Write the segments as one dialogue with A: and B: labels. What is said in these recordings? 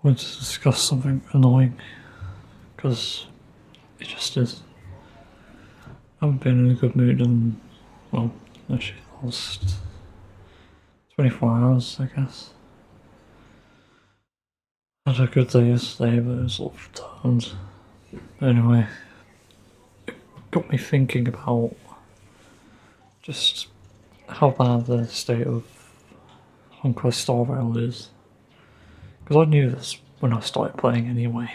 A: wanted to discuss something annoying, because it just is. I haven't been in a good mood in, well, actually, last 24 hours, I guess. I had a good day yesterday, but it was all turned. Anyway, it got me thinking about just how bad the state of Honkai Star Rail is. Because I knew this when I started playing anyway.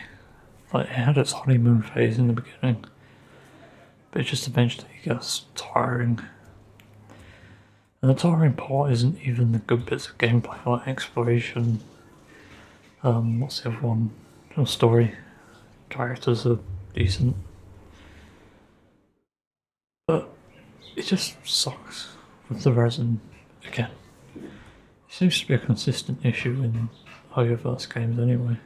A: Like, it had its honeymoon phase in the beginning, but it just eventually gets tiring. And the tiring part isn't even the good bits of gameplay, like exploration. What's the other one? No story. Characters are decent. But it just sucks with the resin again. It seems to be a consistent issue in Hoyoverse games anyway.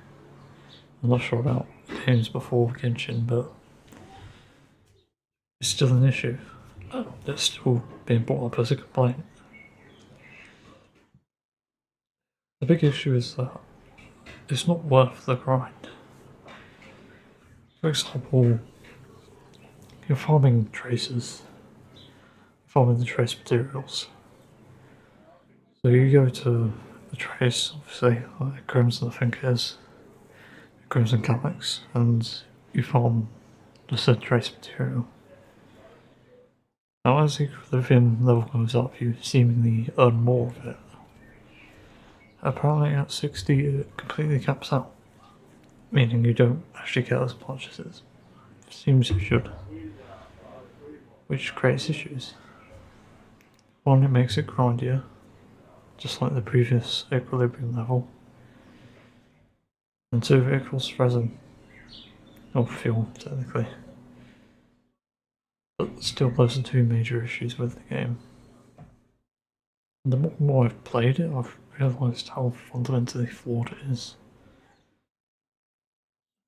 A: I'm not sure about games before Genshin, but it's still an issue. It's still being brought up as a complaint. The big issue is that it's not worth the grind. For example, you're farming traces, farming the trace materials. So you go to the trace, obviously, like Crimson I think it is, Crimson Calyx, and you farm the said trace material. Now as the lithium level goes up, you seemingly earn more of it. Apparently at 60 it completely caps out, meaning you don't actually get as much as it seems you should, which creates issues. One, it makes it grindier, just like the previous equilibrium level, and two, it costs resin, or fuel technically. But still those are two major issues with the game. And the more and more I've played it, I've realised how fundamentally flawed it is.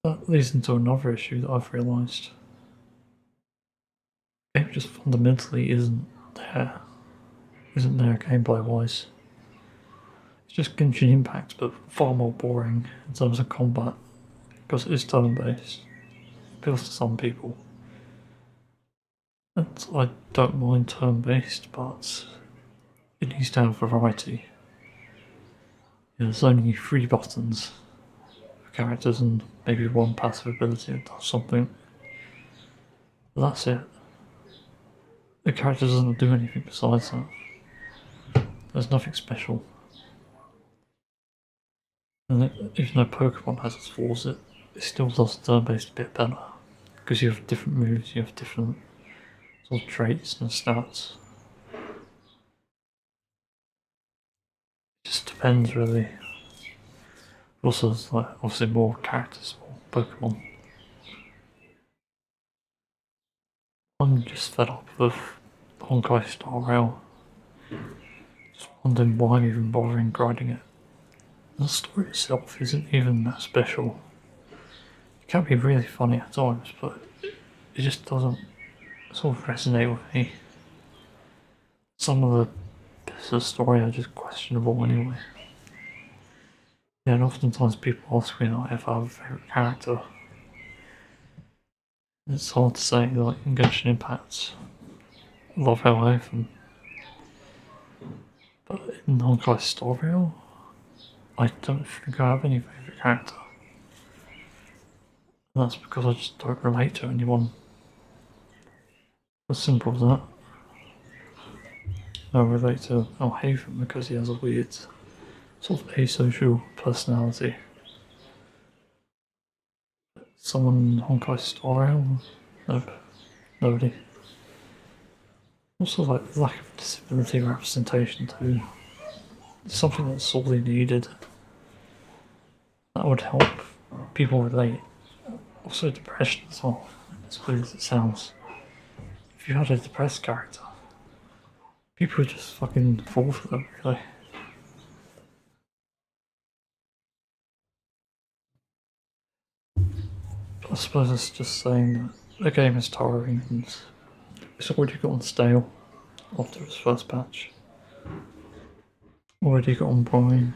A: That leads into another issue that I've realised. The game just fundamentally isn't there gameplay wise. It's just Genshin Impact, but far more boring in terms of combat, because it is turn based. It appeals to some people. And I don't mind turn based, but it needs to have variety. There's only 3 buttons for characters and maybe one passive ability that does something. But that's it. The character doesn't do anything besides that. There's nothing special. And even though Pokemon has its flaws, it still does turn-based a bit better. Because you have different moves, you have different sort of traits and stats. It just depends really. Also, there's like obviously more characters, more Pokemon. I'm just fed up with Honkai Star Rail. Just wondering why I'm even bothering grinding it. The story itself isn't even that special. It can be really funny at times, but it just doesn't sort of resonate with me. Some of the bits of the story are just questionable anyway. Yeah, and oftentimes people ask me like, if I have a favourite character. It's hard to say, like in Genshin Impact, I love how I have them. But in Honkai Star Rail, I don't think I have any favourite character. And that's because I just don't relate to anyone. As simple as that. I relate to Haven because he has a weird, sort of asocial personality. Someone in Honkai Star Rail? Nope. Nobody. Also, like, lack of disability representation too. It's something that's sorely needed. That would help people relate. Also, depression as well, as weird as it sounds. If you had a depressed character, people would just fucking fall for them, really. But I suppose it's just saying that the game is tiring and it's already gotten stale after its first patch. Already got on boring.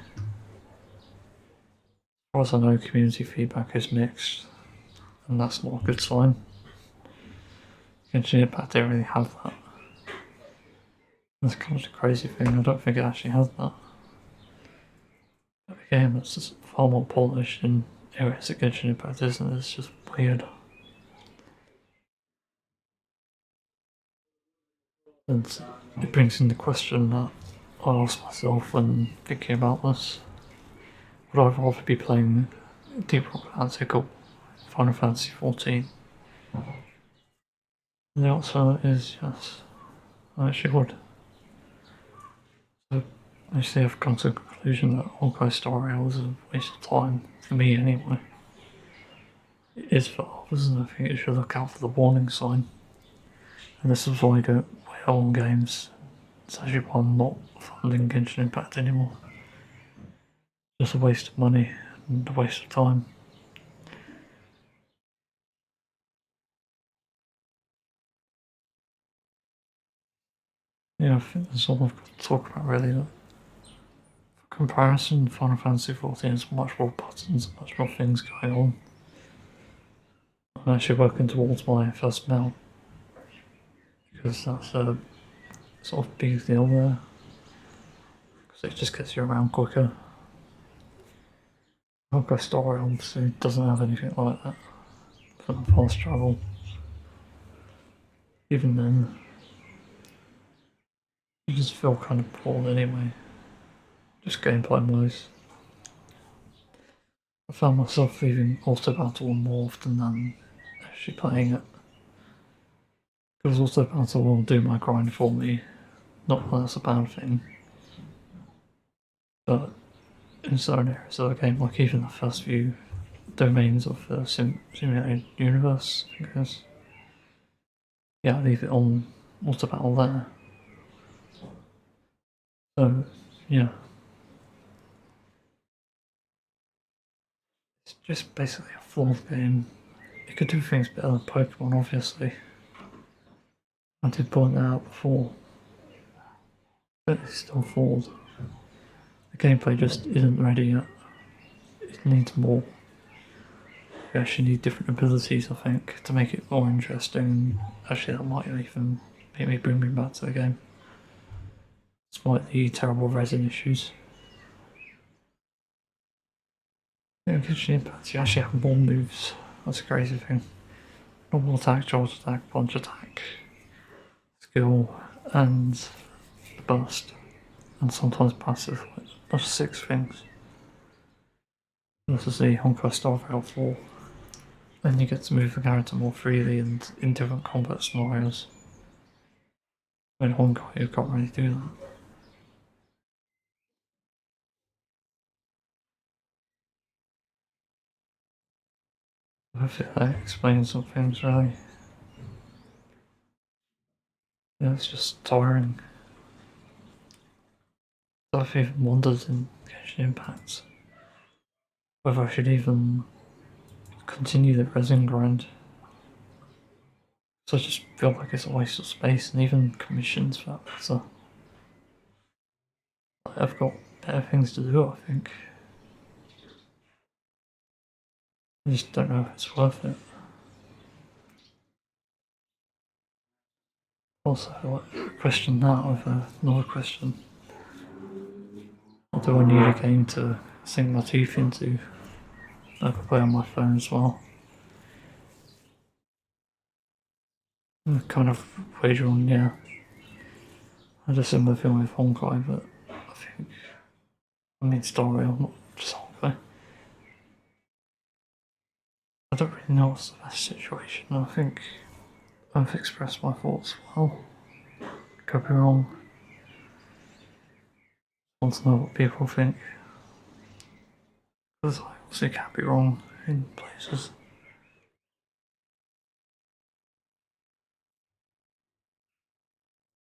A: far as I know, community feedback is mixed, and that's not a good sign. Genshin Impact don't really have that. That's kind of the crazy thing, I don't think it actually has that. But the game that's just far more polished in areas that Genshin Impact isn't, it's just weird. And it brings in the question that I ask myself when thinking about this. Would I rather be playing Deep Rock Galactic or Final Fantasy XIV? And the answer is yes, I actually would. So actually I've come to the conclusion that Honkai Star Rail was a waste of time, for me anyway. It is for others, and I think it should look out for the warning sign. And this is why I don't play on games. It's actually why I'm not funding Genshin Impact anymore. Just a waste of money and a waste of time. Yeah, I think that's all I've got to talk about really. For comparison, Final Fantasy XIV has much more buttons, much more things going on. I'm actually working towards my first mount, because that's a sort of big deal there. Because it just gets you around quicker. Honkai Star obviously doesn't have anything like that for the fast travel. Even then, you just feel kind of poor anyway. Just gameplay wise. I found myself leaving auto battle more often than actually playing it. Because auto battle will do my grind for me. Not that that's a bad thing. But in certain areas of the game, like even the first few domains of the simulated universe, I guess. Yeah, I leave it on auto battle there. So, yeah. It's just basically a flawed game. It could do things better than Pokemon, obviously. I did point that out before. But it's still flawed. The gameplay just isn't ready yet. It needs more. You actually need different abilities, I think, to make it more interesting. Actually, that might even make me bring me back to the game. Despite the terrible resin issues. Yeah, Genshin Impact, you actually have more moves. That's a crazy thing. Normal attack, charge attack, punch attack, skill, and burst. And sometimes passive. That's 6 things. This is the Honkai Star Rail 4. Then you get to move the character more freely and in different combat scenarios. In Honkai, you can't really do that. I think that explains some things, really. Yeah, it's just tiring. I've even wondered in Genshin Impact whether I should even continue the resin grind. So I just feel like it's a waste of space, and even commissions for that matter. I've got better things to do, I think. I just don't know if it's worth it. Also, I'll question that with another question. What do I need a game to sink my teeth into? I could play on my phone as well. Kind of wager on, yeah. I had a similar thing with Honkai, but I mean Star Rail, not just Honkai. I don't really know what's the best situation. I think I've expressed my thoughts well. Could be wrong. I want to know what people think. Because I obviously can't be wrong in places.